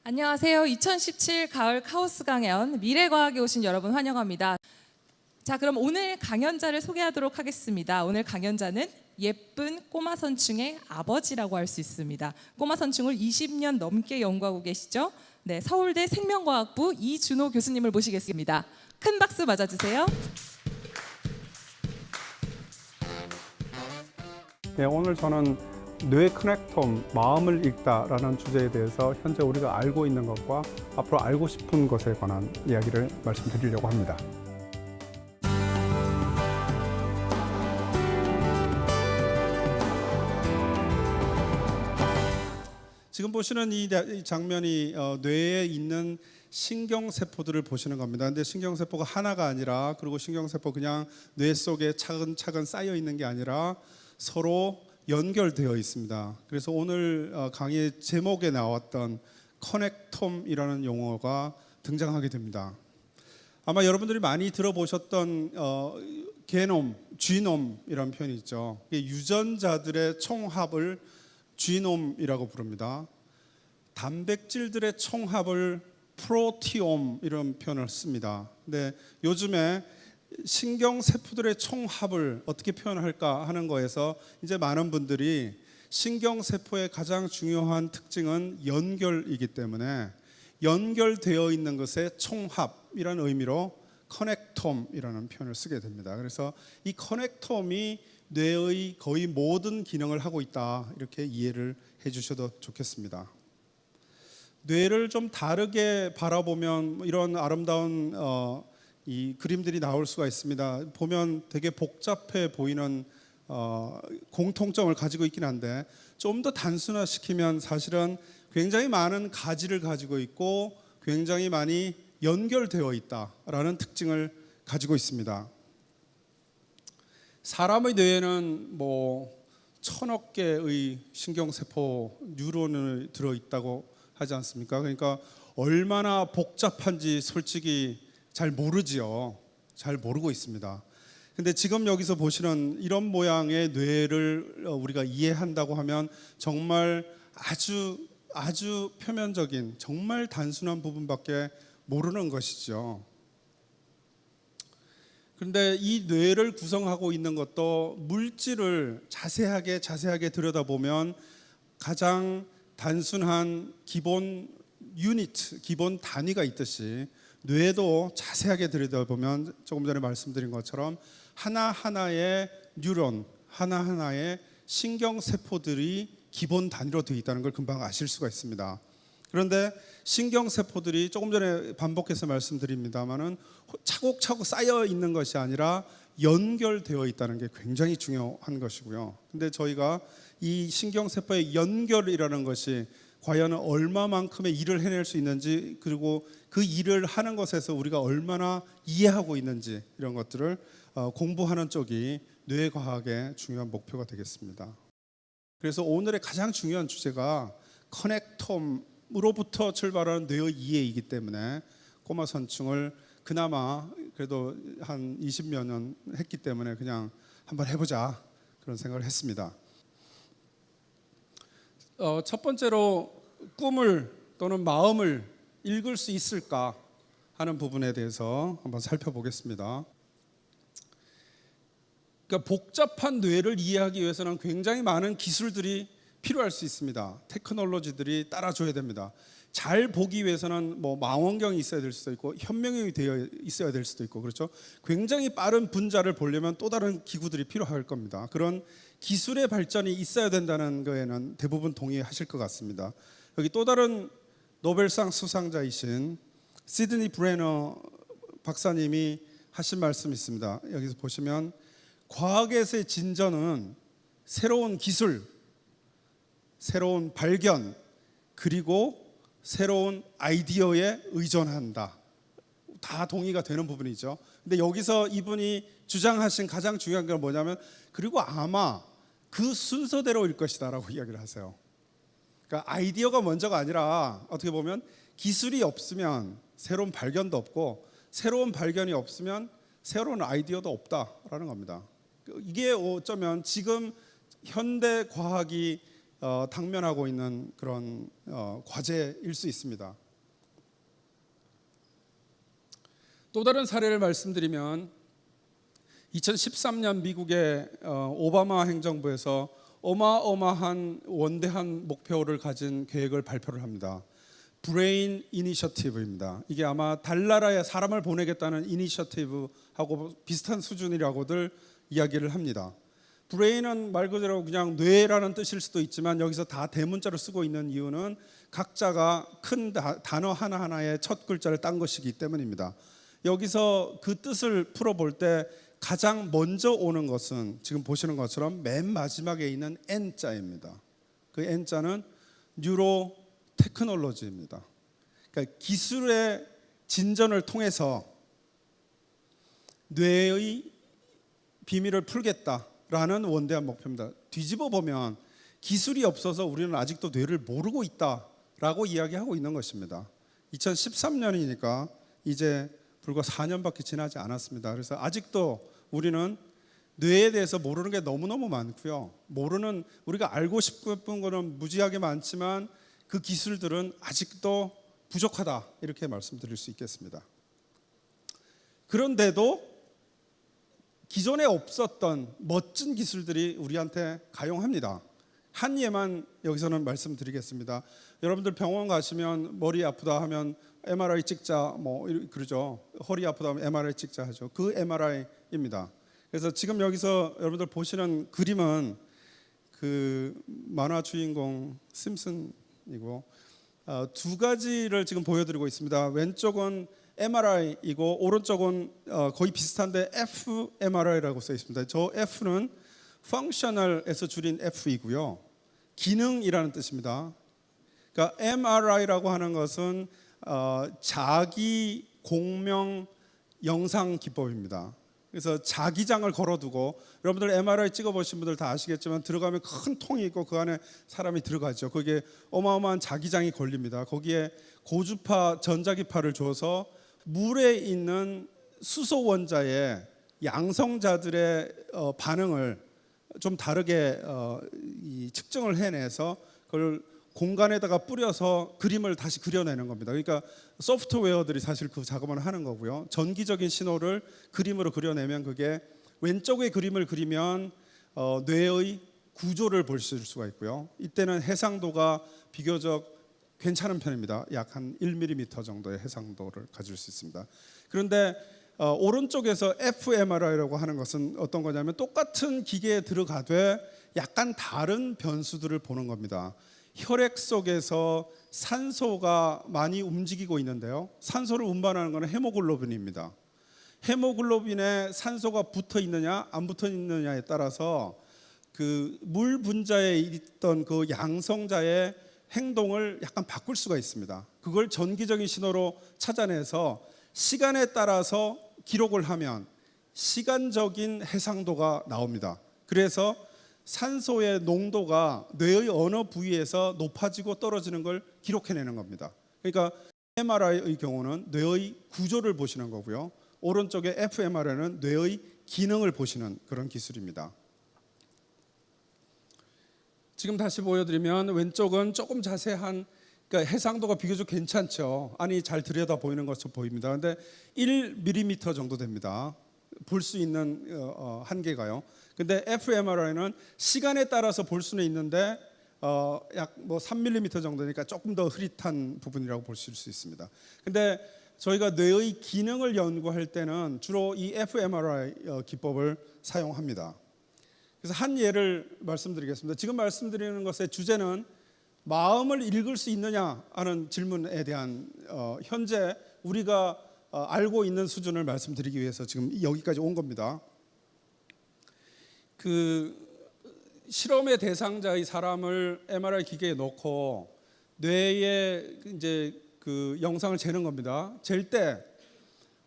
안녕하세요. 2017 가을 카오스 강연 미래과학에 오신 여러분 환영합니다. 자, 그럼 오늘 강연자를 소개하도록 하겠습니다. 오늘 강연자는 예쁜 꼬마 선충의 아버지라고 할 수 있습니다. 꼬마 선충을 20년 넘게 연구하고 계시죠? 네, 서울대 생명과학부 이준호 교수님을 모시겠습니다. 큰 박수 맞아주세요. 네, 오늘 저는 뇌 커넥텀, 마음을 읽다라는 주제에 대해서 현재 우리가 알고 있는 것과 앞으로 알고 싶은 것에 관한 이야기를 말씀드리려고 합니다. 지금 보시는 이 장면이 뇌에 있는 신경세포들을 보시는 겁니다. 근데 신경세포가 하나가 아니라, 그리고 신경세포 그냥 뇌 속에 차근차근 쌓여 있는 게 아니라 서로 연결되어 있습니다. 그래서 오늘 강의 제목에 나왔던 커넥텀이라는 용어가 등장하게 됩니다. 아마 여러분들이 많이 들어보셨던 게놈, 지놈이라는 표현이 있죠. 유전자들의 총합을 지놈이라고 부릅니다. 단백질들의 총합을 프로티옴 이런 표현을 씁니다. 근데 요즘에 신경세포들의 총합을 어떻게 표현할까 하는 거에서 이제 많은 분들이 신경세포의 가장 중요한 특징은 연결이기 때문에 연결되어 있는 것의 총합이라는 의미로 커넥톰이라는 표현을 쓰게 됩니다. 그래서 이 커넥톰이 뇌의 거의 모든 기능을 하고 있다, 이렇게 이해를 해 주셔도 좋겠습니다. 뇌를 좀 다르게 바라보면 이런 아름다운 이 그림들이 나올 수가 있습니다. 보면 되게 복잡해 보이는 공통점을 가지고 있긴 한데, 좀 더 단순화시키면 사실은 굉장히 많은 가지를 가지고 있고 굉장히 많이 연결되어 있다라는 특징을 가지고 있습니다. 사람의 뇌에는 뭐 1000억 개의 신경세포 뉴런이 들어있다고 하지 않습니까? 그러니까 얼마나 복잡한지 솔직히 잘 모르지요. 잘 모르고 있습니다. 근데 지금 여기서 보시는 이런 모양의 뇌를 우리가 이해한다고 하면 정말 아주 표면적인, 정말 단순한 부분밖에 모르는 것이죠. 그런데 이 뇌를 구성하고 있는 것도 물질을 자세하게 들여다보면 가장 단순한 기본 유닛, 기본 단위가 있듯이 뇌도 자세하게 들여다보면 조금 전에 말씀드린 것처럼 하나하나의 뉴런, 하나하나의 신경세포들이 기본 단위로 되어 있다는 걸 금방 아실 수가 있습니다. 그런데 신경세포들이 조금 전에 반복해서 말씀드립니다만은 차곡차곡 쌓여 있는 것이 아니라 연결되어 있다는 게 굉장히 중요한 것이고요. 근데 저희가 이 신경세포의 연결이라는 것이 과연 얼마만큼의 일을 해낼 수 있는지, 그리고 그 일을 하는 것에서 우리가 얼마나 이해하고 있는지, 이런 것들을 공부하는 쪽이 뇌과학의 중요한 목표가 되겠습니다. 그래서 오늘의 가장 중요한 주제가 커넥텀으로부터 출발하는 뇌의 이해이기 때문에 꼬마 선충을 그나마 그래도 한 20몇 년 했기 때문에 그냥 한번 해보자, 그런 생각을 했습니다. 첫 번째로 꿈을 또는 마음을 읽을 수 있을까 하는 부분에 대해서 한번 살펴보겠습니다. 그러니까 복잡한 뇌를 이해하기 위해서는 굉장히 많은 기술들이 필요할 수 있습니다. 테크놀로지들이 따라줘야 됩니다. 잘 보기 위해서는 뭐 망원경이 있어야 될 수도 있고 현명형이 되어 있어야 될 수도 있고, 그렇죠. 굉장히 빠른 분자를 보려면 또 다른 기구들이 필요할 겁니다. 그런 기술의 발전이 있어야 된다는 거에는 대부분 동의하실 것 같습니다. 여기 또 다른 노벨상 수상자이신 시드니 브레너 박사님이 하신 말씀이 있습니다. 여기서 보시면 과학에서의 진전은 새로운 기술, 새로운 발견, 그리고 새로운 아이디어에 의존한다. 다 동의가 되는 부분이죠. 근데 여기서 이분이 주장하신 가장 중요한 건 뭐냐면, 그리고 아마 그 순서대로일 것이다 라고 이야기를 하세요. 그러니까 아이디어가 먼저가 아니라, 어떻게 보면 기술이 없으면 새로운 발견도 없고, 새로운 발견이 없으면 새로운 아이디어도 없다라는 겁니다. 이게 어쩌면 지금 현대 과학이 당면하고 있는 그런 과제일 수 있습니다. 또 다른 사례를 말씀드리면 2013년 미국의 오바마 행정부에서 어마어마한 원대한 목표를 가진 계획을 발표를 합니다. 브레인 이니셔티브입니다. 이게 아마 달나라에 사람을 보내겠다는 이니셔티브하고 비슷한 수준이라고들 이야기를 합니다. 브레인은 말 그대로 그냥 뇌라는 뜻일 수도 있지만 여기서 다 대문자로 쓰고 있는 이유는 각자가 큰 단어 하나하나의 첫 글자를 딴 것이기 때문입니다. 여기서 그 뜻을 풀어볼 때 가장 먼저 오는 것은 지금 보시는 것처럼 맨 마지막에 있는 N자입니다. 그 N자는 뉴로 테크놀로지입니다. 그러니까 기술의 진전을 통해서 뇌의 비밀을 풀겠다라는 원대한 목표입니다. 뒤집어 보면 기술이 없어서 우리는 아직도 뇌를 모르고 있다라고 이야기하고 있는 것입니다. 2013년이니까 이제 불과 4년밖에 지나지 않았습니다. 그래서 아직도 우리는 뇌에 대해서 모르는 게 너무너무 많고요. 우리가 알고 싶은 거는 무지하게 많지만 그 기술들은 아직도 부족하다 이렇게 말씀드릴 수 있겠습니다. 그런데도 기존에 없었던 멋진 기술들이 우리한테 가용합니다. 한 예만 여기서는 말씀드리겠습니다. 여러분들 병원 가시면 머리 아프다 하면 MRI 찍자 뭐 그러죠. 허리 아프다 하면 MRI 찍자 하죠. 그 MRI입니다. 그래서 지금 여기서 여러분들 보시는 그림은 그 만화 주인공 심슨이고 두 가지를 지금 보여드리고 있습니다. 왼쪽은 MRI이고 오른쪽은 거의 비슷한데 fMRI라고 써 있습니다. 저 F는 functional에서 줄인 F이고요. 기능이라는 뜻입니다. 그러니까 MRI라고 하는 것은 자기 공명 영상 기법입니다. 그래서 자기장을 걸어두고 여러분들 MRI 찍어보신 분들 다 아시겠지만 들어가면 큰 통이 있고 그 안에 사람이 들어가죠. 거기에 어마어마한 자기장이 걸립니다. 거기에 고주파 전자기파를 줘서 물에 있는 수소 원자의 양성자들의 반응을 좀 다르게 측정을 해내서 그걸 공간에다가 뿌려서 그림을 다시 그려내는 겁니다. 그러니까 소프트웨어들이 사실 그 작업을 하는 거고요. 전기적인 신호를 그림으로 그려내면 그게 왼쪽의 그림을 그리면 뇌의 구조를 볼 수가 있고요. 이때는 해상도가 비교적 괜찮은 편입니다. 약 한 1mm 정도의 해상도를 가질 수 있습니다. 그런데 오른쪽에서 fMRI라고 하는 것은 어떤 거냐면 똑같은 기계에 들어가되 약간 다른 변수들을 보는 겁니다. 혈액 속에서 산소가 많이 움직이고 있는데요. 산소를 운반하는 것은 헤모글로빈입니다. 헤모글로빈에 산소가 붙어 있느냐 안 붙어 있느냐에 따라서 그 물 분자에 있던 그 양성자의 행동을 약간 바꿀 수가 있습니다. 그걸 전기적인 신호로 찾아내서 시간에 따라서 기록을 하면 시간적인 해상도가 나옵니다. 그래서 산소의 농도가 뇌의 어느 부위에서 높아지고 떨어지는 걸 기록해내는 겁니다. 그러니까 MRI의 경우는 뇌의 구조를 보시는 거고요. 오른쪽에 fMRI는 뇌의 기능을 보시는 그런 기술입니다. 지금 다시 보여드리면 왼쪽은 조금 자세한 그러니까 해상도가 비교적 괜찮죠. 안이 잘 들여다 보이는 것처럼 보입니다. 그런데 1mm 정도 됩니다. 볼 수 있는 한계가요. 근데 fMRI는 시간에 따라서 볼 수는 있는데 약 뭐 3mm 정도니까 조금 더 흐릿한 부분이라고 볼 수 있습니다. 근데 저희가 뇌의 기능을 연구할 때는 주로 이 fMRI 기법을 사용합니다. 그래서 한 예를 말씀드리겠습니다. 지금 말씀드리는 것의 주제는 마음을 읽을 수 있느냐 하는 질문에 대한 현재 우리가 알고 있는 수준을 말씀드리기 위해서 지금 여기까지 온 겁니다. 그 실험의 대상자의 사람을 MRI 기계에 넣고 뇌에 이제 그 영상을 재는 겁니다. 잴 때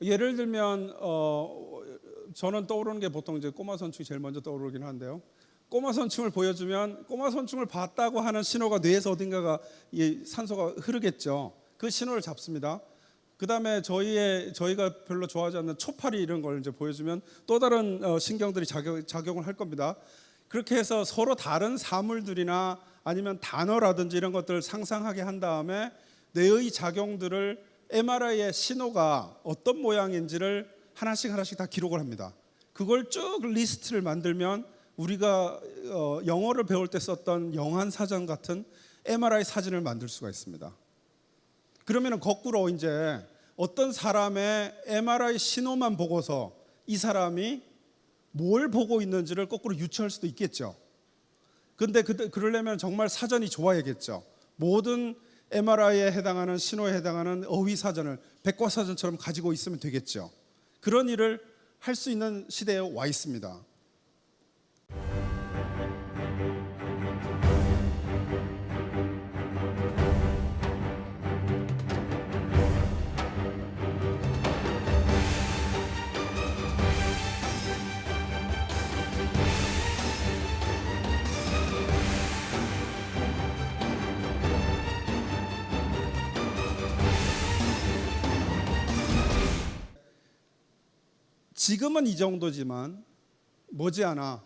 예를 들면 저는 떠오르는 게 보통 이제 꼬마선충이 제일 먼저 떠오르긴 한데요. 꼬마선충을 보여주면 꼬마선충을 봤다고 하는 신호가 뇌에서 어딘가가 이 산소가 흐르겠죠. 그 신호를 잡습니다. 그 다음에 저희가 별로 좋아하지 않는 초파리 이런 걸 이제 보여주면 또 다른 신경들이 작용을 할 겁니다. 그렇게 해서 서로 다른 사물들이나 아니면 단어라든지 이런 것들을 상상하게 한 다음에 뇌의 작용들을 MRI의 신호가 어떤 모양인지를 하나씩 하나씩 다 기록을 합니다. 그걸 쭉 리스트를 만들면 우리가 영어를 배울 때 썼던 영한사전 같은 MRI 사진을 만들 수가 있습니다. 그러면 거꾸로 이제 어떤 사람의 MRI 신호만 보고서 이 사람이 뭘 보고 있는지를 거꾸로 유추할 수도 있겠죠. 그런데 그러려면 정말 사전이 좋아야겠죠. 모든 MRI에 해당하는 신호에 해당하는 어휘 사전을 백과사전처럼 가지고 있으면 되겠죠. 그런 일을 할 수 있는 시대에 와 있습니다. 지금은 이 정도지만 머지않아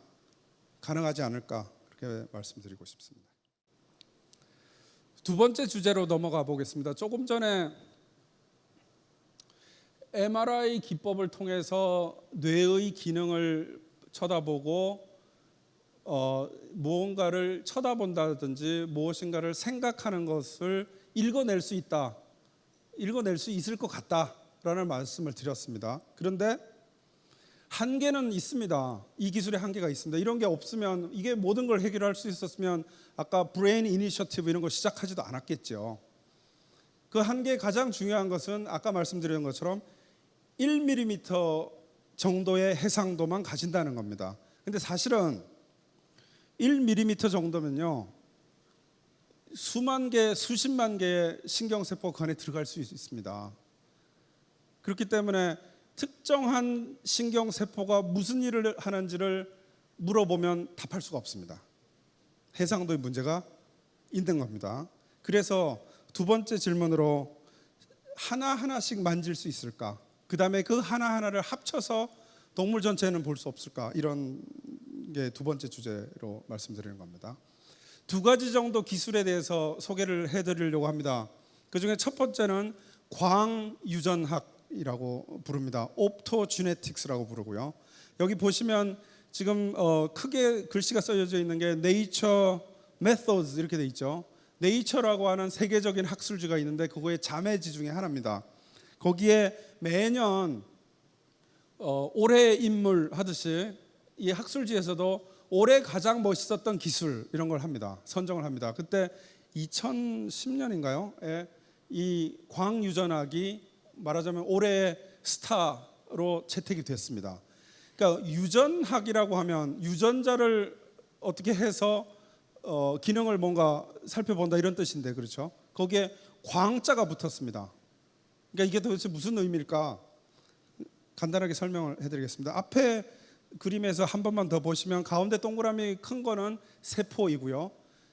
가능하지 않을까 그렇게 말씀드리고 싶습니다. 두 번째 주제로 넘어가 보겠습니다. 조금 전에 MRI 기법을 통해서 뇌의 기능을 쳐다보고 무언가를 쳐다본다든지 무엇인가를 생각하는 것을 읽어낼 수 있다, 읽어낼 수 있을 것 같다라는 말씀을 드렸습니다. 그런데 한계는 있습니다. 이 기술의 한계가 있습니다. 이런 게 없으면 이게 모든 걸 해결할 수 있었으면 아까 브레인 이니셔티브 이런 거 시작하지도 않았겠죠. 그 한계의 가장 중요한 것은 아까 말씀드린 것처럼 1mm 정도의 해상도만 가진다는 겁니다. 근데 사실은 1mm 정도면요, 수만 개, 수십만 개의 신경세포가 그 안에 들어갈 수 있습니다. 그렇기 때문에 특정한 신경세포가 무슨 일을 하는지를 물어보면 답할 수가 없습니다. 해상도의 문제가 있는 겁니다. 그래서 두 번째 질문으로 하나하나씩 만질 수 있을까? 그 다음에 그 하나하나를 합쳐서 동물 전체는 볼 수 없을까? 이런 게 두 번째 주제로 말씀드리는 겁니다. 두 가지 정도 기술에 대해서 소개를 해드리려고 합니다. 그 중에 첫 번째는 광유전학이라고 부릅니다. 옵토지네틱스라고 부르고요. 여기 보시면 지금 크게 글씨가 써져 있는 게 Nature Methods 이렇게 돼 있죠. 네이처라고 하는 세계적인 학술지가 있는데 그거의 자매지 중에 하나입니다. 거기에 매년 올해의 인물 하듯이 이 학술지에서도 올해 가장 멋있었던 기술 이런 걸 합니다. 선정을 합니다. 그때 2010년인가요? 이 광유전학이 말하자면 올해의 스타로 채택이 됐습니다. 그러니까 유전학이라고 하면 유전자를 어떻게 해서 기능을 뭔가 살펴본다 이런 뜻인데, 그렇죠? 거기에 광자가 붙었습니다. 그러니까 이게 도대체 무슨 의미일까? 간단하게 설명을 해드리겠습니다. 앞에 그림에서 한 번만 더 보시면 가운데 동그라미 큰 거는 세포이고요.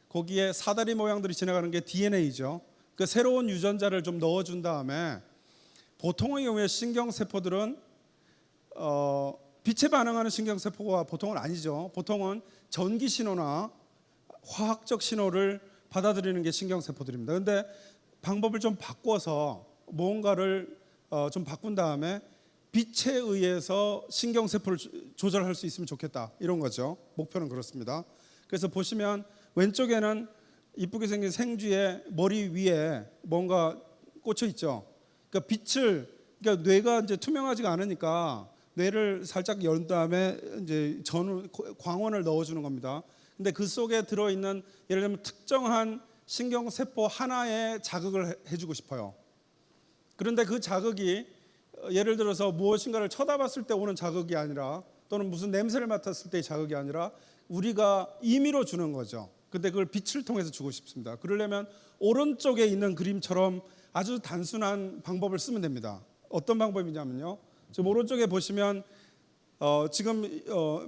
거기에 사다리 모양들이 지나가는 게 DNA죠. 그 새로운 유전자를 좀 넣어준 다음에 보통의 경우에 신경세포들은 빛에 반응하는 신경세포가 보통은 아니죠. 보통은 전기 신호나 화학적 신호를 받아들이는 게 신경세포들입니다. 그런데 방법을 좀 바꿔서 뭔가를 좀 바꾼 다음에 빛에 의해서 신경세포를 조절할 수 있으면 좋겠다, 이런 거죠. 목표는 그렇습니다. 그래서 보시면 왼쪽에는 이쁘게 생긴 생쥐의 머리 위에 뭔가 꽂혀 있죠. 그러니까 빛을, 그러니까 뇌가 이제 투명하지가 않으니까 뇌를 살짝 연 다음에 이제 광원을 넣어주는 겁니다. 근데 그 속에 들어있는 예를 들면 특정한 신경세포 하나에 자극을 해주고 싶어요. 그런데 그 자극이 예를 들어서 무엇인가를 쳐다봤을 때 오는 자극이 아니라, 또는 무슨 냄새를 맡았을 때의 자극이 아니라 우리가 임의로 주는 거죠. 근데 그걸 빛을 통해서 주고 싶습니다. 그러려면 오른쪽에 있는 그림처럼 아주 단순한 방법을 쓰면 됩니다. 어떤 방법이냐면요, 지금 오른쪽에 보시면 지금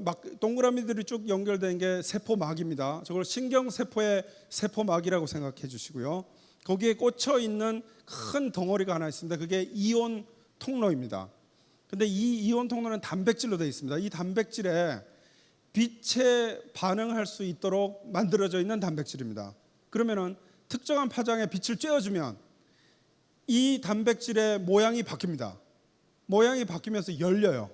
막 동그라미들이 쭉 연결된 게 세포막입니다. 저걸 신경세포의 세포막이라고 생각해 주시고요. 거기에 꽂혀 있는 큰 덩어리가 하나 있습니다. 그게 이온 통로입니다. 근데 이 이온 통로는 단백질로 되어 있습니다. 이 단백질에 빛에 반응할 수 있도록 만들어져 있는 단백질입니다. 그러면은 특정한 파장에 빛을 쬐어주면 이 단백질의 모양이 바뀝니다. 모양이 바뀌면서 열려요.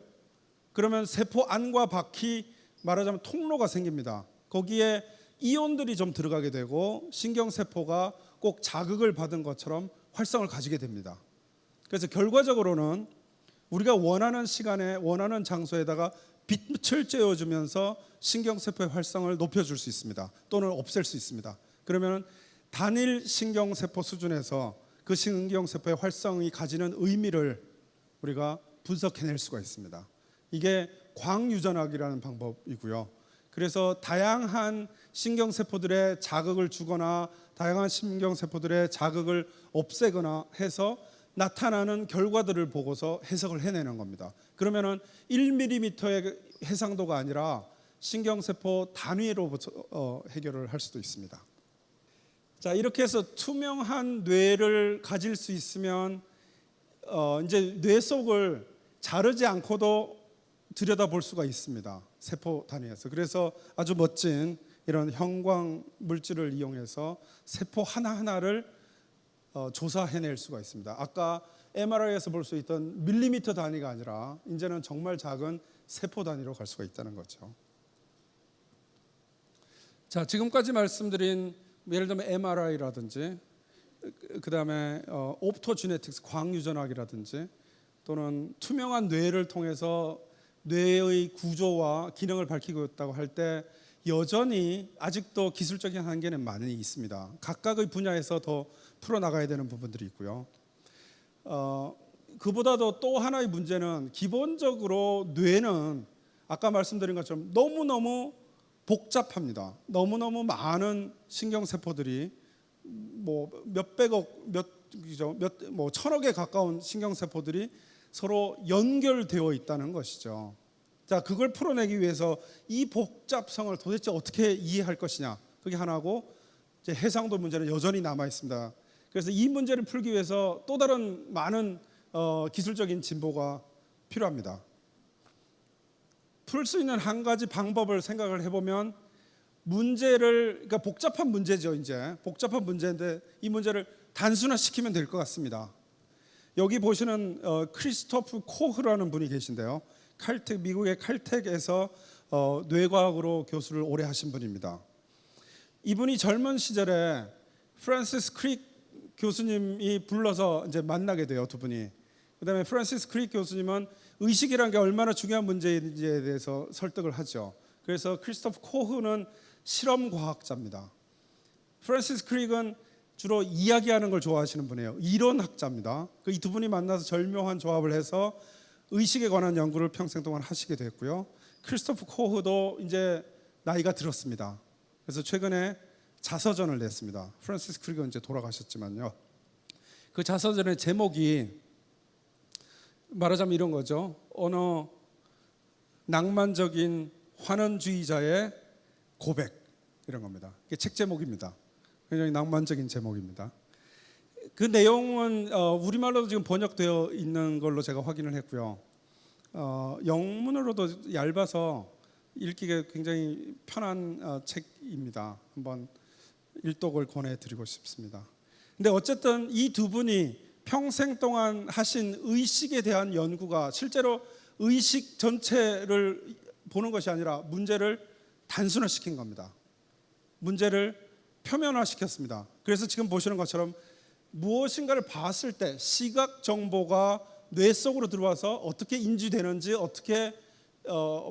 그러면 세포 안과 밖이 말하자면 통로가 생깁니다. 거기에 이온들이 좀 들어가게 되고 신경세포가 꼭 자극을 받은 것처럼 활성을 가지게 됩니다. 그래서 결과적으로는 우리가 원하는 시간에 원하는 장소에다가 빛을 쬐어주면서 신경세포의 활성을 높여줄 수 있습니다. 또는 없앨 수 있습니다. 그러면 단일 신경세포 수준에서 그 신경세포의 활성이 가지는 의미를 우리가 분석해낼 수가 있습니다. 이게 광유전학이라는 방법이고요. 그래서 다양한 신경세포들의 자극을 주거나 다양한 신경세포들의 자극을 없애거나 해서 나타나는 결과들을 보고서 해석을 해내는 겁니다. 그러면은 1mm의 해상도가 아니라 신경세포 단위로 해결을 할 수도 있습니다. 자, 이렇게 해서 투명한 뇌를 가질 수 있으면 이제 뇌 속을 자르지 않고도 들여다볼 수가 있습니다. 세포 단위에서. 그래서 아주 멋진 이런 형광 물질을 이용해서 세포 하나하나를 조사해낼 수가 있습니다. 아까 MRI에서 볼 수 있던 밀리미터 단위가 아니라 이제는 정말 작은 세포 단위로 갈 수가 있다는 거죠. 자, 지금까지 말씀드린 예를 들면 MRI라든지 그다음에 옵토지네틱스 광유전학이라든지 또는 투명한 뇌를 통해서 뇌의 구조와 기능을 밝히고 있다고 할 때 여전히 아직도 기술적인 한계는 많이 있습니다. 각각의 분야에서 더 풀어나가야 되는 부분들이 있고요. 그보다도 또 하나의 문제는 기본적으로 뇌는 아까 말씀드린 것처럼 너무너무 복잡합니다. 너무너무 많은 신경세포들이 뭐 몇백억, 뭐 천억에 가까운 신경세포들이 서로 연결되어 있다는 것이죠. 자, 그걸 풀어내기 위해서 이 복잡성을 도대체 어떻게 이해할 것이냐, 그게 하나고, 이제 해상도 문제는 여전히 남아 있습니다. 그래서 이 문제를 풀기 위해서 또 다른 많은 기술적인 진보가 필요합니다. 풀 수 있는 한 가지 방법을 생각을 해보면 그러니까 복잡한 문제죠. 이제 복잡한 문제인데 이 문제를 단순화시키면 될 것 같습니다. 여기 보시는 크리스토프 코흐라는 분이 계신데요. 미국의 칼텍에서 뇌과학으로 교수를 오래 하신 분입니다. 이분이 젊은 시절에 프란시스 크릭 교수님이 불러서 이제 만나게 돼요, 두 분이. 그다음에 프란시스 크릭 교수님은 의식이라는 게 얼마나 중요한 문제인지에 대해서 설득을 하죠. 그래서 크리스토프 코흐는 실험 과학자입니다. 프란시스 크릭은 주로 이야기하는 걸 좋아하시는 분이에요. 이론학자입니다. 이 두 분이 만나서 절묘한 조합을 해서 의식에 관한 연구를 평생 동안 하시게 됐고요. 크리스토프 코흐도 이제 나이가 들었습니다. 그래서 최근에 자서전을 냈습니다. 프란시스 크릭은 이제 돌아가셨지만요. 그 자서전의 제목이 말하자면 이런 거죠. 어느 낭만적인 환원주의자의 고백, 이런 겁니다. 이게 책 제목입니다. 굉장히 낭만적인 제목입니다. 그 내용은 우리말로도 지금 번역되어 있는 걸로 제가 확인을 했고요. 영문으로도 얇아서 읽기가 굉장히 편한 책입니다. 한번 일독을 권해드리고 싶습니다. 근데 어쨌든 이 두 분이 평생 동안 하신 의식에 대한 연구가 실제로 의식 전체를 보는 것이 아니라 문제를 단순화시킨 겁니다. 문제를 표면화시켰습니다. 그래서 지금 보시는 것처럼 무엇인가를 봤을 때 시각 정보가 뇌 속으로 들어와서 어떻게 인지되는지, 어떻게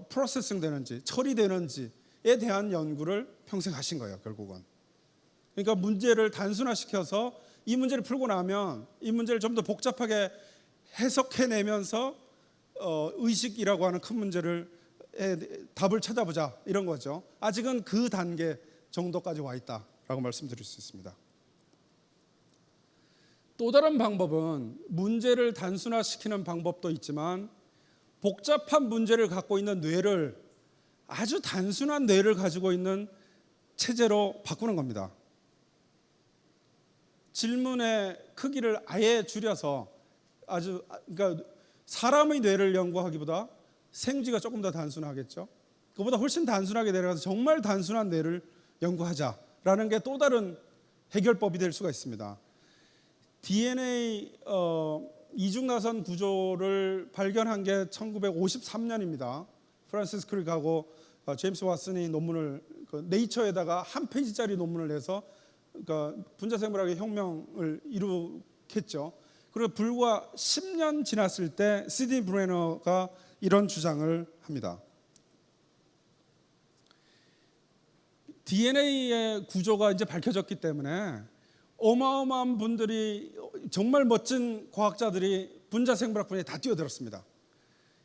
프로세싱 되는지, 처리되는지에 대한 연구를 평생 하신 거예요, 결국은. 그러니까 문제를 단순화시켜서 이 문제를 풀고 나면 이 문제를 좀 더 복잡하게 해석해내면서 의식이라고 하는 큰 문제를 답을 찾아보자, 이런 거죠. 아직은 그 단계 정도까지 와 있다라고 말씀드릴 수 있습니다. 또 다른 방법은 문제를 단순화시키는 방법도 있지만 복잡한 문제를 갖고 있는 뇌를 아주 단순한 뇌를 가지고 있는 체제로 바꾸는 겁니다. 질문의 크기를 아예 줄여서 그러니까 사람의 뇌를 연구하기보다 생쥐가 조금 더 단순하겠죠. 그보다 훨씬 단순하게 내려가서 정말 단순한 뇌를 연구하자라는 게 또 다른 해결법이 될 수가 있습니다. DNA 이중나선 구조를 발견한 게 1953년입니다. 프란시스 크릭하고 제임스 왓슨이 논문을 네이처에다가 한 페이지짜리 논문을 내서 그러니까 분자생물학의 혁명을 이룩했죠. 그리고 불과 10년 지났을 때 시드니 브레너가 이런 주장을 합니다. DNA의 구조가 이제 밝혀졌기 때문에 어마어마한 분들이, 정말 멋진 과학자들이 분자생물학 분야에 다 뛰어들었습니다.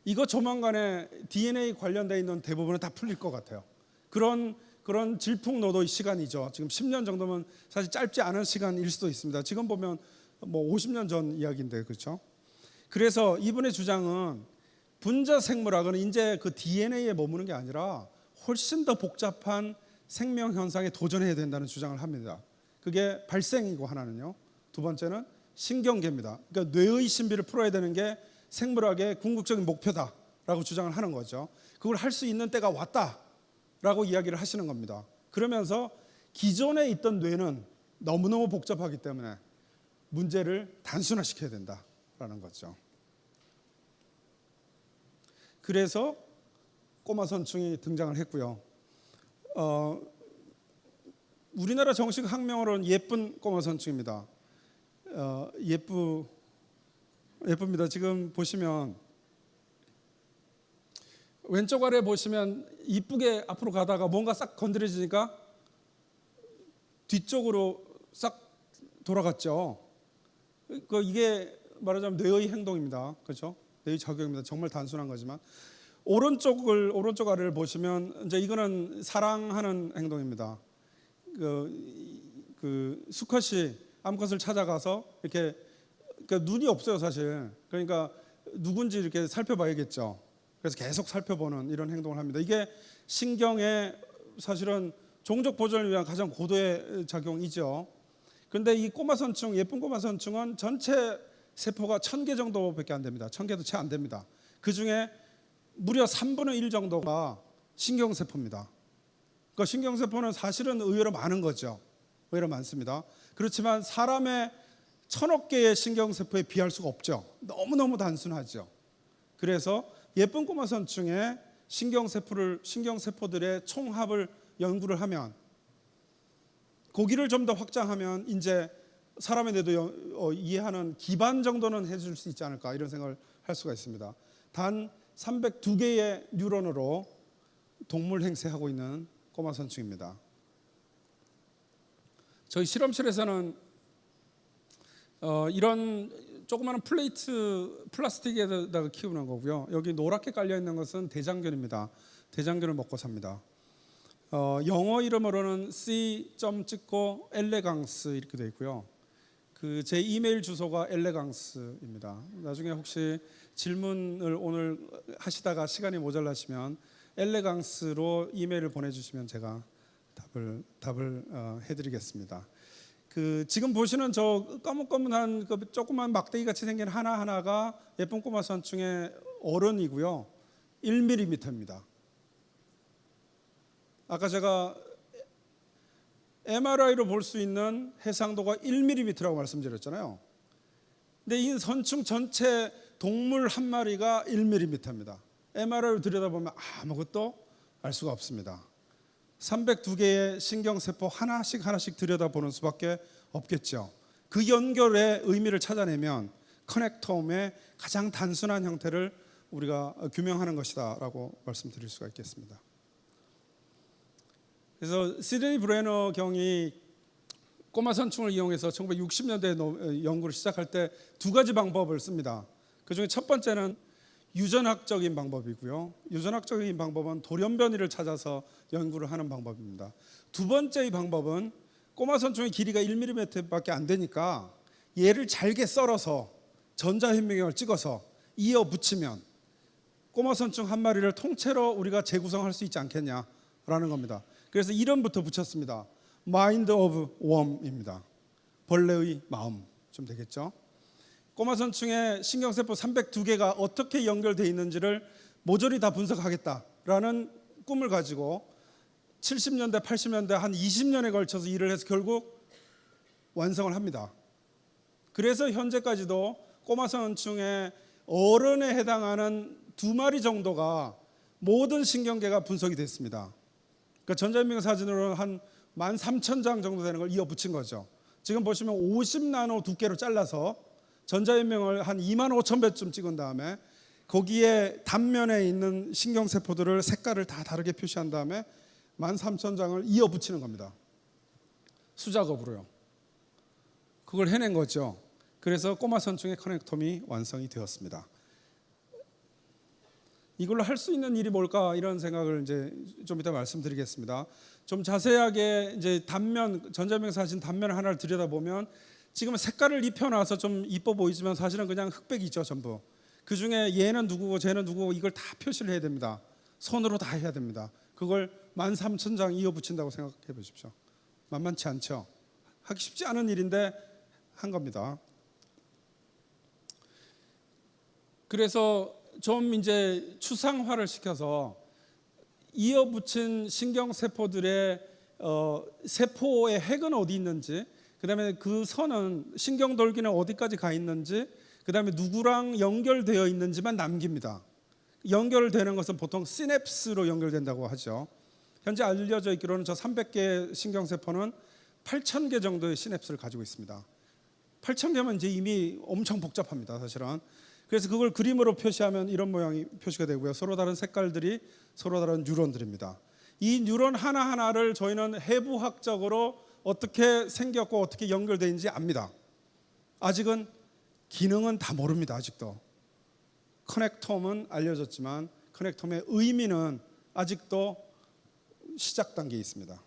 이거 조만간에 DNA 관련되어 있는 대부분은 다 풀릴 것 같아요. 그런 질풍노도의 시간이죠. 지금 10년 정도면 사실 짧지 않은 시간일 수도 있습니다. 지금 보면 뭐 50년 전 이야기인데, 그렇죠? 그래서 이분의 주장은 분자생물학은 이제 그 DNA에 머무는 게 아니라 훨씬 더 복잡한 생명 현상에 도전해야 된다는 주장을 합니다. 그게 발생이고 하나는요. 두 번째는 신경계입니다. 그러니까 뇌의 신비를 풀어야 되는 게 생물학의 궁극적인 목표다라고 주장을 하는 거죠. 그걸 할 수 있는 때가 왔다라고 이야기를 하시는 겁니다. 그러면서 기존에 있던 뇌는 너무너무 복잡하기 때문에 문제를 단순화시켜야 된다라는 거죠. 그래서 꼬마선충이 등장을 했고요. 우리나라 정식 학명으로는 예쁜 꼬마선충입니다. 예쁩니다. 지금 보시면 왼쪽 아래 보시면 이쁘게 앞으로 가다가 뭔가 싹 건드려지니까 뒤쪽으로 싹 돌아갔죠. 이게 말하자면 뇌의 행동입니다. 그렇죠? 뇌의 작용입니다. 정말 단순한 거지만 오른쪽 아래를 보시면 이제 이거는 사랑하는 행동입니다. 수컷이 암컷을 찾아가서 이렇게, 그러니까 눈이 없어요 사실. 그러니까 누군지 이렇게 살펴봐야겠죠. 그래서 계속 살펴보는 이런 행동을 합니다. 이게 신경의 사실은 종족 보존을 위한 가장 고도의 작용이죠. 그런데 이 꼬마선충, 예쁜 꼬마선충은 전체 세포가 1000개 정도밖에 안 됩니다. 1000개도 채 안 됩니다. 그 중에 무려 3분의 1 정도가 신경세포입니다. 그러니까 신경세포는 사실은 의외로 많은 거죠. 의외로 많습니다. 그렇지만 사람의 1000억 개의 신경세포에 비할 수가 없죠. 너무너무 단순하죠. 그래서 예쁜 꼬마선충의 신경세포들의 총합을 연구를 하면, 고기를 좀 더 확장하면 이제 사람의 뇌도 이해하는 기반 정도는 해줄 수 있지 않을까, 이런 생각을 할 수가 있습니다. 단 302개의 뉴런으로 동물 행세하고 있는 꼬마선충입니다. 저희 실험실에서는 이런 조그마한 플라스틱에다가 키우는 거고요. 여기 노랗게 깔려 있는 것은 대장균입니다. 대장균을 먹고 삽니다. 영어 이름으로는 C 점 찍고 엘레강스 이렇게 되어 있고요. 제 이메일 주소가 엘레강스입니다. 나중에 혹시 질문을 오늘 하시다가 시간이 모자라시면 엘레강스로 이메일을 보내주시면 제가 답을 해드리겠습니다. 지금 보시는 저 검은검은한 조그만 막대기 같이 생긴 하나하나가 예쁜 꼬마선충의 어른이고요. 1mm입니다. 아까 제가 MRI로 볼 수 있는 해상도가 1mm라고 말씀드렸잖아요. 근데 이 선충 전체 동물 한 마리가 1mm입니다. MRI로 들여다보면 아무것도 알 수가 없습니다. 302개의 신경세포 하나씩 들여다보는 수밖에 없겠죠. 그 연결의 의미를 찾아내면 커넥톰의 가장 단순한 형태를 우리가 규명하는 것이다 라고 말씀드릴 수가 있겠습니다. 그래서 시드니 브레너 경이 꼬마선충을 이용해서 1960년대에 연구를 시작할 때 두 가지 방법을 씁니다. 그중에 첫 번째는 유전학적인 방법이고요. 유전학적인 방법은 돌연변이를 찾아서 연구를 하는 방법입니다. 두 번째의 방법은 꼬마선충의 길이가 1mm밖에 안 되니까 얘를 잘게 썰어서 전자현미경을 찍어서 이어 붙이면 꼬마선충 한 마리를 통째로 우리가 재구성할 수 있지 않겠냐라는 겁니다. 그래서 이름부터 붙였습니다. Mind of Worm입니다. 벌레의 마음 좀 되겠죠. 꼬마선충의 신경세포 302개가 어떻게 연결되어 있는지를 모조리 다 분석하겠다라는 꿈을 가지고 70년대, 80년대 한 20년에 걸쳐서 일을 해서 결국 완성을 합니다. 그래서 현재까지도 꼬마선충의 어른에 해당하는 2마리 정도가 모든 신경계가 분석이 됐습니다. 그러니까 전자현미경 사진으로 한 13,000장 정도 되는 걸 이어 붙인 거죠. 지금 보시면 50나노 두께로 잘라서 전자현명을 한 25,000배쯤 찍은 다음에 거기에 단면에 있는 신경세포들을 색깔을 다 다르게 표시한 다음에 13,000장을 이어 붙이는 겁니다. 수작업으로요. 그걸 해낸 거죠. 그래서 꼬마선충의 커넥톰이 완성이 되었습니다. 이걸로 할 수 있는 일이 뭘까 이런 생각을 이제 좀 이따 말씀드리겠습니다. 좀 자세하게 이제 단면 전자현미경 사진 단면 하나를 들여다보면 지금 색깔을 입혀놔서 좀 이뻐 보이지만 사실은 그냥 흑백이죠 전부. 그 중에 얘는 누구고 쟤는 누구고 이걸 다 표시를 해야 됩니다. 손으로 다 해야 됩니다. 그걸 13,000장 이어 붙인다고 생각해 보십시오. 만만치 않죠. 하기 쉽지 않은 일인데 한 겁니다. 그래서 좀 이제 추상화를 시켜서 이어 붙인 신경세포들의 세포의 핵은 어디 있는지, 그다음에 그 선은 신경돌기는 어디까지 가 있는지, 그다음에 누구랑 연결되어 있는지만 남깁니다. 연결되는 것은 보통 시냅스로 연결된다고 하죠. 현재 알려져 있기로는 저 300개 신경세포는 8,000개 정도의 시냅스를 가지고 있습니다. 8,000개면 이제 이미 엄청 복잡합니다, 사실은. 그래서 그걸 그림으로 표시하면 이런 모양이 표시가 되고요. 서로 다른 색깔들이 서로 다른 뉴런들입니다. 이 뉴런 하나하나를 저희는 해부학적으로 어떻게 생겼고 어떻게 연결되어 있는지 압니다. 아직은 기능은 다 모릅니다. 아직도. 커넥톰은 알려졌지만 커넥톰의 의미는 아직도 시작 단계에 있습니다.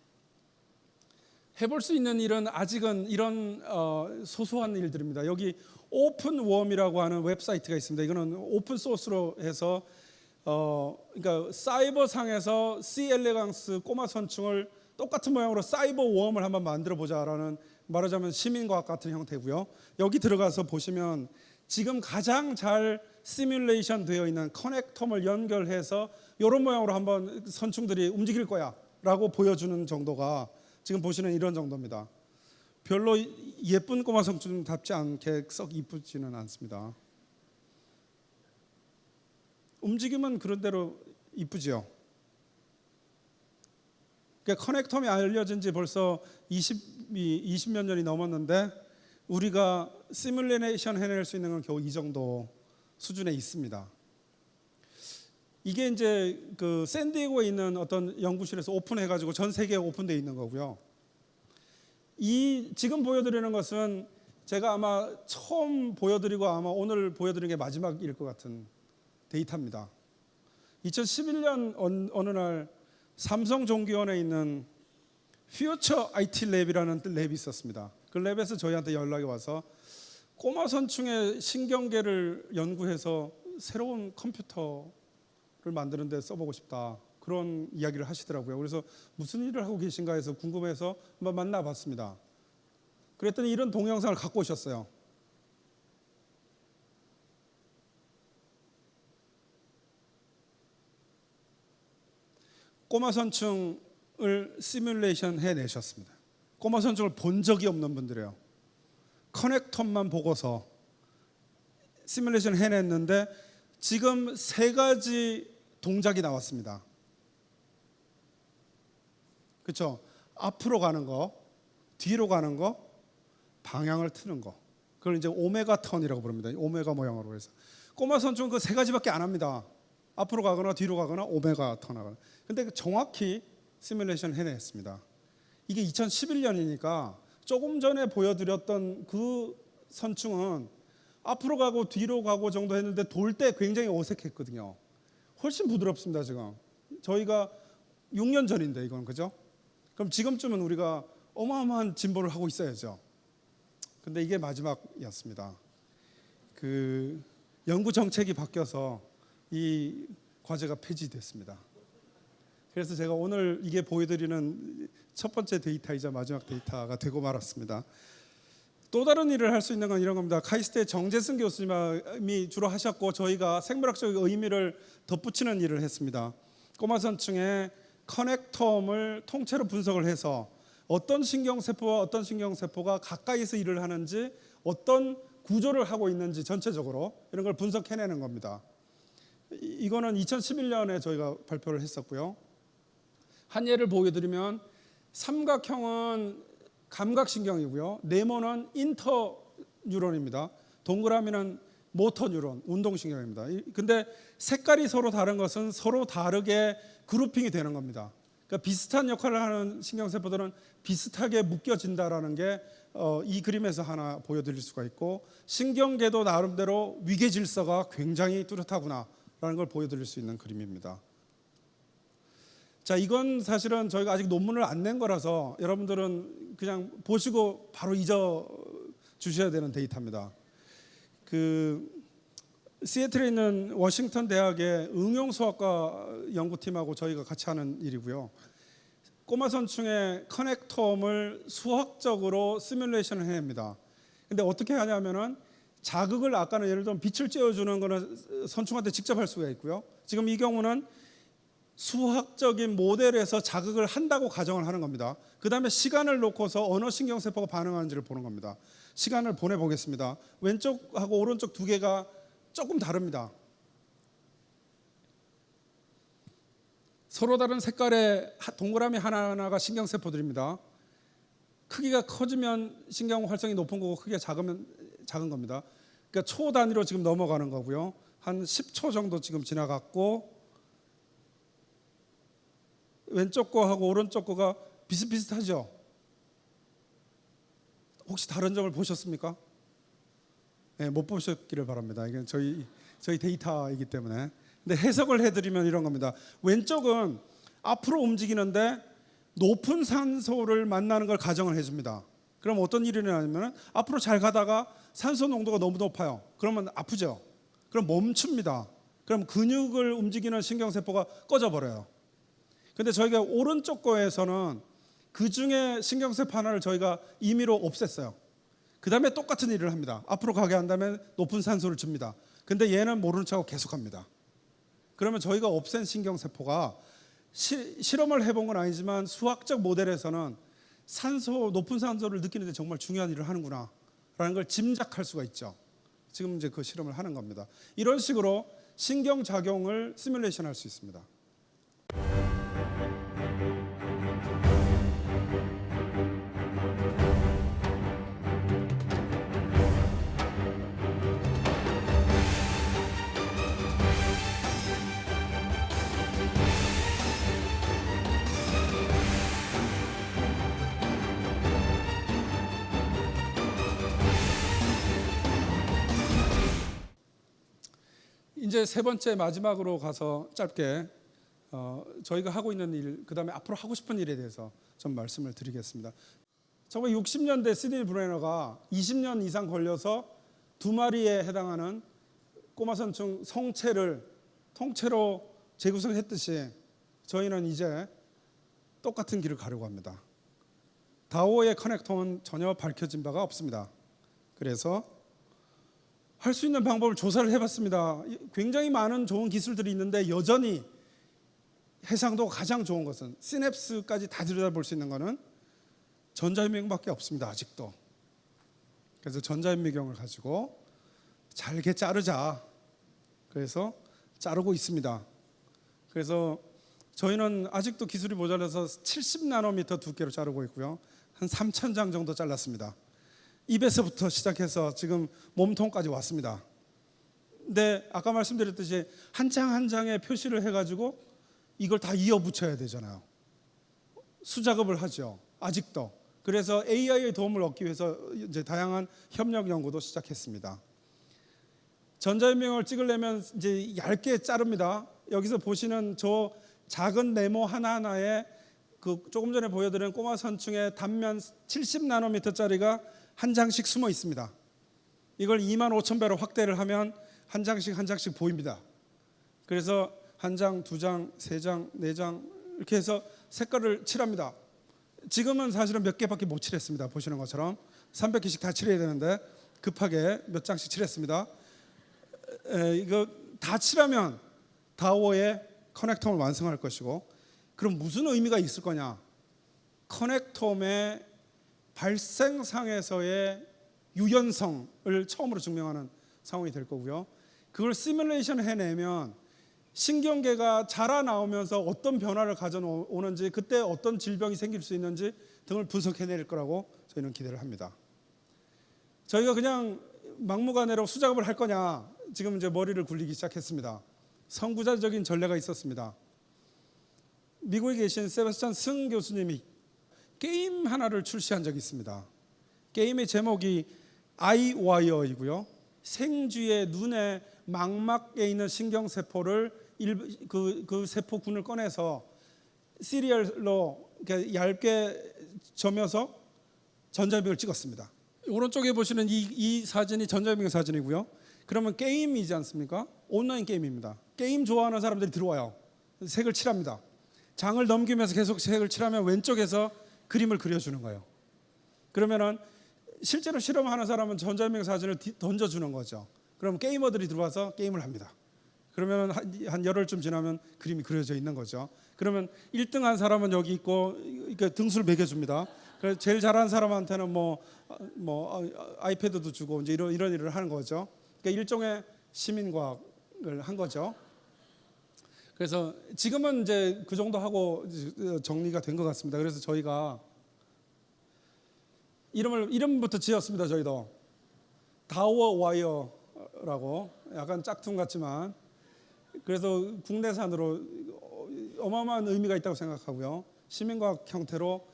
해볼 수 있는 일은 아직은 이런 소소한 일들입니다. 여기 오픈웜이라고 하는 웹사이트가 있습니다. 이거는 오픈 소스로 해서 그러니까 사이버상에서 C 엘레강스 꼬마선충을 똑같은 모양으로 사이버 웜을 한번 만들어 보자라는, 말하자면 시민과학 같은 형태고요. 여기 들어가서 보시면 지금 가장 잘 시뮬레이션 되어 있는 커넥텀을 연결해서 이런 모양으로 한번 선충들이 움직일 거야 라고 보여주는 정도가 지금 보시는 이런 정도입니다. 별로 예쁜 꼬마선충답지 않게 썩 이쁘지는 않습니다. 움직임은 그런 대로 이쁘지요. 그러니까 커넥텀이 알려진 지 벌써 20몇 년이 넘었는데 우리가 시뮬레이션 해낼 수 있는 건 겨우 이 정도 수준에 있습니다. 이게 이제 그 샌디에고에 있는 어떤 연구실에서 오픈해가지고 전 세계에 오픈되어 있는 거고요. 이 지금 보여드리는 것은 제가 아마 처음 보여드리고 아마 오늘 보여드리는 게 마지막일 것 같은 데이터입니다. 2011년 어느 날 삼성종기원에 있는 퓨처 IT 랩이라는 랩이 있었습니다. 그 랩에서 저희한테 연락이 와서 꼬마선충의 신경계를 연구해서 새로운 컴퓨터를 만드는 데 써보고 싶다, 그런 이야기를 하시더라고요. 그래서 무슨 일을 하고 계신가 해서 궁금해서 한번 만나봤습니다. 그랬더니 이런 동영상을 갖고 오셨어요. 꼬마선충을 시뮬레이션 해내셨습니다. 꼬마선충을 본 적이 없는 분들이에요. 커넥텀만 보고서 시뮬레이션 해냈는데 지금 3가지 동작이 나왔습니다. 그렇죠? 앞으로 가는 거, 뒤로 가는 거, 방향을 트는 거. 그걸 이제 오메가 턴이라고 부릅니다. 오메가 모양으로 해서. 꼬마선충은 그 3가지밖에 안 합니다. 앞으로 가거나 뒤로 가거나 오메가 턴하거나. 근데 정확히 시뮬레이션 해냈습니다. 이게 2011년이니까 조금 전에 보여드렸던 그 선충은 앞으로 가고 뒤로 가고 정도 했는데 돌 때 굉장히 어색했거든요. 훨씬 부드럽습니다. 지금 저희가 6년 전인데 이건, 그죠? 그럼 지금쯤은 우리가 어마어마한 진보를 하고 있어야죠. 근데 이게 마지막이었습니다. 그 연구 정책이 바뀌어서 이 과제가 폐지됐습니다. 그래서 제가 오늘 이게 보여드리는 첫 번째 데이터이자 마지막 데이터가 되고 말았습니다. 또 다른 일을 할 수 있는 건 이런 겁니다. 카이스트의 정재승 교수님이 주로 하셨고 저희가 생물학적 의미를 덧붙이는 일을 했습니다. 꼬마선층의 커넥텀을 통째로 분석을 해서 어떤 신경세포와 어떤 신경세포가 가까이서 일을 하는지, 어떤 구조를 하고 있는지 전체적으로 이런 걸 분석해내는 겁니다. 이거는 2011년에 저희가 발표를 했었고요. 한 예를 보여드리면 삼각형은 감각신경이고요. 네모는 인터뉴런입니다. 동그라미는 모터뉴런, 운동신경입니다. 근데 색깔이 서로 다른 것은 서로 다르게 그룹핑이 되는 겁니다. 그러니까 비슷한 역할을 하는 신경세포들은 비슷하게 묶여진다라는 게 이 그림에서 하나 보여드릴 수가 있고, 신경계도 나름대로 위계 질서가 굉장히 뚜렷하구나라는 걸 보여드릴 수 있는 그림입니다. 자, 이건 사실은 저희가 아직 논문을 안 낸 거라서 여러분들은 그냥 보시고 바로 잊어 주셔야 되는 데이터입니다. 시애틀에 있는 워싱턴 대학의 응용수학과 연구팀하고 저희가 같이 하는 일이고요. 꼬마선충의 커넥텀을 수학적으로 시뮬레이션을 해냅니다. 근데 어떻게 하냐면은 자극을, 아까는 예를 들면 빛을 쬐어주는 거는 선충한테 직접 할 수가 있고요. 지금 이 경우는 수학적인 모델에서 자극을 한다고 가정을 하는 겁니다. 그 다음에 시간을 놓고서 어느 신경세포가 반응하는지를 보는 겁니다. 시간을 보내보겠습니다. 왼쪽하고 오른쪽 두 개가 조금 다릅니다. 서로 다른 색깔의 동그라미 하나하나가 신경세포들입니다. 크기가 커지면 신경 활성이 높은 거고 크기가 작으면 작은 겁니다. 그러니까 초 단위로 지금 넘어가는 거고요. 한 10초 정도 지금 지나갔고, 왼쪽 거하고 오른쪽 거가 비슷비슷하죠? 혹시 다른 점을 보셨습니까? 네, 못 보셨기를 바랍니다. 이게 저희 데이터이기 때문에. 근데 해석을 해드리면 이런 겁니다. 왼쪽은 앞으로 움직이는데 높은 산소를 만나는 걸 가정을 해줍니다. 그럼 어떤 일이 일어나냐면 앞으로 잘 가다가 산소 농도가 너무 높아요. 그러면 아프죠. 그럼 멈춥니다. 그럼 근육을 움직이는 신경세포가 꺼져버려요. 근데 저희가 오른쪽 거에서는 그 중에 신경세포 하나를 저희가 임의로 없앴어요. 그 다음에 똑같은 일을 합니다. 앞으로 가게 한다면 높은 산소를 줍니다. 근데 얘는 모르는 척하고 계속합니다. 그러면 저희가 없앤 신경세포가 실험을 해본 건 아니지만 수학적 모델에서는 높은 산소를 느끼는데 정말 중요한 일을 하는구나 라는 걸 짐작할 수가 있죠. 지금 이제 그 실험을 하는 겁니다. 이런 식으로 신경작용을 시뮬레이션 할 수 있습니다. 이제 세 번째 마지막으로 가서 짧게 저희가 하고 있는 일, 그다음에 앞으로 하고 싶은 일에 대해서 좀 말씀을 드리겠습니다. 1960년대 시드니 브레너가 20년 이상 걸려서 2마리에 해당하는 꼬마선충 성체를 통째로 재구성했듯이 저희는 이제 똑같은 길을 가려고 합니다. 다오의 커넥텀은 전혀 밝혀진 바가 없습니다. 그래서 할 수 있는 방법을 조사를 해봤습니다. 굉장히 많은 좋은 기술들이 있는데 여전히 해상도가 가장 좋은 것은 시냅스까지 다 들여다볼 수 있는 것은 전자현미경밖에 없습니다. 아직도. 그래서 전자현미경을 가지고 잘게 자르자. 그래서 자르고 있습니다. 그래서 저희는 아직도 기술이 모자라서 70나노미터 두께로 자르고 있고요. 한 3,000장 정도 잘랐습니다. 입에서부터 시작해서 지금 몸통까지 왔습니다. 근데 아까 말씀드렸듯이 한 장 한 장에 표시를 해가지고 이걸 다 이어 붙여야 되잖아요. 수작업을 하죠. 아직도. 그래서 AI의 도움을 얻기 위해서 이제 다양한 협력 연구도 시작했습니다. 전자현미경을 찍으려면 이제 얇게 자릅니다. 여기서 보시는 저 작은 네모 하나하나에 그 조금 전에 보여드린 꼬마선충의 단면 70나노미터짜리가 한 장씩 숨어 있습니다. 이걸 25,000배로 확대를 하면 한 장씩 한 장씩 보입니다. 그래서 한 장, 두 장, 세 장, 네 장 이렇게 해서 색깔을 칠합니다. 지금은 사실은 몇 개밖에 못 칠했습니다. 보시는 것처럼 300개씩 다 칠해야 되는데 급하게 몇 장씩 칠했습니다. 이거 다 칠하면 다오의 커넥텀을 완성할 것이고, 그럼 무슨 의미가 있을 거냐? 커넥텀의 발생상에서의 유연성을 처음으로 증명하는 상황이 될 거고요. 그걸 시뮬레이션 해내면 신경계가 자라나오면서 어떤 변화를 가져오는지, 그때 어떤 질병이 생길 수 있는지 등을 분석해낼 거라고 저희는 기대를 합니다. 저희가 그냥 막무가내로 수작업을 할 거냐, 지금 이제 머리를 굴리기 시작했습니다. 선구자적인 전례가 있었습니다. 미국에 계신 세바스찬 승 교수님이 게임 하나를 출시한 적이 있습니다. 게임의 제목이 아이와이어이고요. 생쥐의 눈의 망막에 있는 신경세포를 그 세포군을 꺼내서 시리얼로 얇게 점여서 전자기록을 찍었습니다. 오른쪽에 보시는 이 사진이 전자기록 사진이고요. 그러면 게임이지 않습니까? 온라인 게임입니다. 게임 좋아하는 사람들이 들어와요. 색을 칠합니다. 장을 넘기면서 계속 색을 칠하면 왼쪽에서 그림을 그려주는 거예요. 그러면은 실제로 실험하는 사람은 전자기록 사진을 던져주는 거죠. 그럼 게이머들이 들어와서 게임을 합니다. 그러면 한 열흘쯤 지나면 그림이 그려져 있는 거죠. 그러면 1등한 사람은 여기 있고 등수를 매겨줍니다. 그래서 제일 잘하는 사람한테는 뭐 아이패드도 주고 이제 이런 일을 하는 거죠. 그러니까 일종의 시민과학을 한 거죠. 그래서 지금은 이제 그 정도 하고 정리가 된 것 같습니다. 그래서 저희가 이름부터 지었습니다. 저희도 다워 와이어라고, 약간 짝퉁 같지만 그래서 국내산으로 어마어마한 의미가 있다고 생각하고요. 시민과학 형태로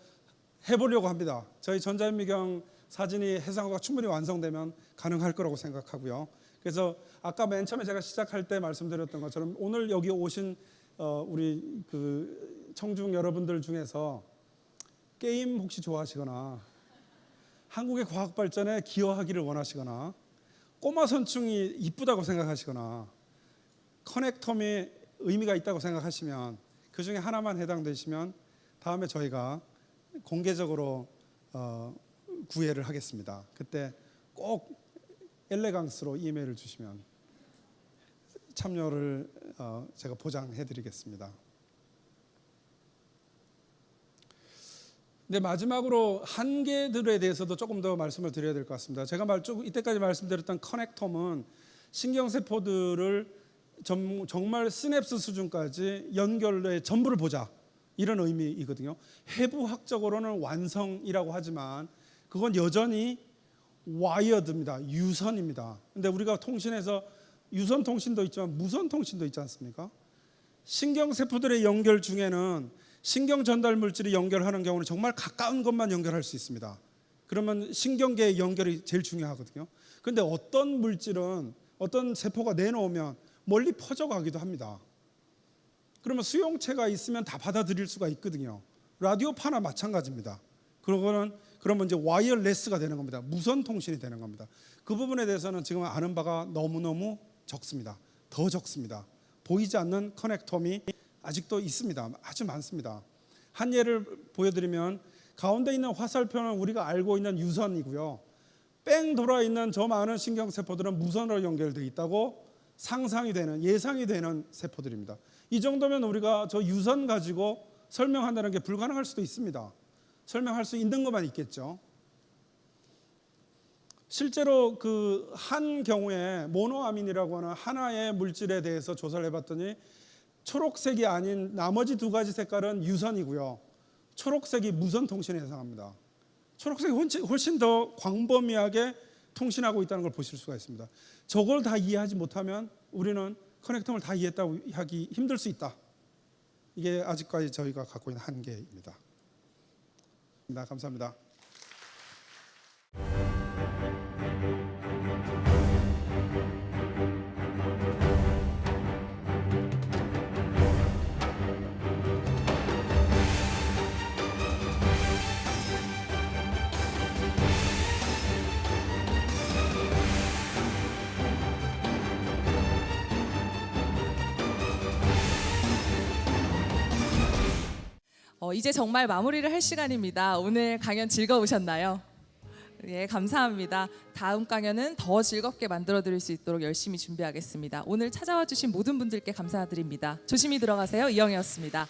해보려고 합니다. 저희 전자현미경 사진이 해상도가 충분히 완성되면 가능할 거라고 생각하고요. 그래서 아까 맨 처음에 제가 시작할 때 말씀드렸던 것처럼 오늘 여기 오신 우리 그 청중 여러분들 중에서 게임 혹시 좋아하시거나 한국의 과학 발전에 기여하기를 원하시거나 꼬마 선충이 이쁘다고 생각하시거나 커넥텀이 의미가 있다고 생각하시면 그 중에 하나만 해당되시면 다음에 저희가 공개적으로 구애를 하겠습니다. 그때 꼭 엘레강스로 이메일을 주시면 참여를 제가 보장해드리겠습니다. 근데 마지막으로 한계들에 대해서도 조금 더 말씀을 드려야 될 것 같습니다. 제가 이때까지 말씀드렸던 커넥텀은 신경세포들을 정말 시냅스 수준까지 연결해 전부를 보자, 이런 의미이거든요. 해부학적으로는 완성이라고 하지만 그건 여전히 와이어드입니다. 유선입니다. 근데 우리가 통신에서 유선 통신도 있지만 무선 통신도 있지 않습니까? 신경세포들의 연결 중에는 신경 전달 물질이 연결하는 경우는 정말 가까운 것만 연결할 수 있습니다. 그러면 신경계의 연결이 제일 중요하거든요. 그런데 어떤 물질은 어떤 세포가 내놓으면 멀리 퍼져가기도 합니다. 그러면 수용체가 있으면 다 받아들일 수가 있거든요. 라디오파나 마찬가지입니다. 그러면 이제 와이어레스가 되는 겁니다. 무선 통신이 되는 겁니다. 그 부분에 대해서는 지금 아는 바가 너무너무 적습니다. 더 적습니다. 보이지 않는 커넥텀이 아직도 있습니다. 아주 많습니다. 한 예를 보여드리면 가운데 있는 화살표는 우리가 알고 있는 유선이고요. 뺑 돌아 있는 저 많은 신경세포들은 무선으로 연결되어 있다고 상상이 되는, 예상이 되는 세포들입니다. 이 정도면 우리가 저 유선 가지고 설명한다는 게 불가능할 수도 있습니다. 설명할 수 있는 것만 있겠죠. 실제로 그 한 경우에 모노아민이라고 하는 하나의 물질에 대해서 조사를 해봤더니 초록색이 아닌 나머지 두 가지 색깔은 유선이고요. 초록색이 무선 통신에 해당합니다. 초록색이 훨씬 더 광범위하게 통신하고 있다는 걸 보실 수가 있습니다. 저걸 다 이해하지 못하면 우리는 커넥텀을 다 이해했다고 하기 힘들 수 있다. 이게 아직까지 저희가 갖고 있는 한계입니다. 감사합니다. 이제 정말 마무리를 할 시간입니다. 오늘 강연 즐거우셨나요? 예, 감사합니다. 다음 강연은 더 즐겁게 만들어 드릴 수 있도록 열심히 준비하겠습니다. 오늘 찾아와 주신 모든 분들께 감사드립니다. 조심히 들어가세요. 이영애였습니다.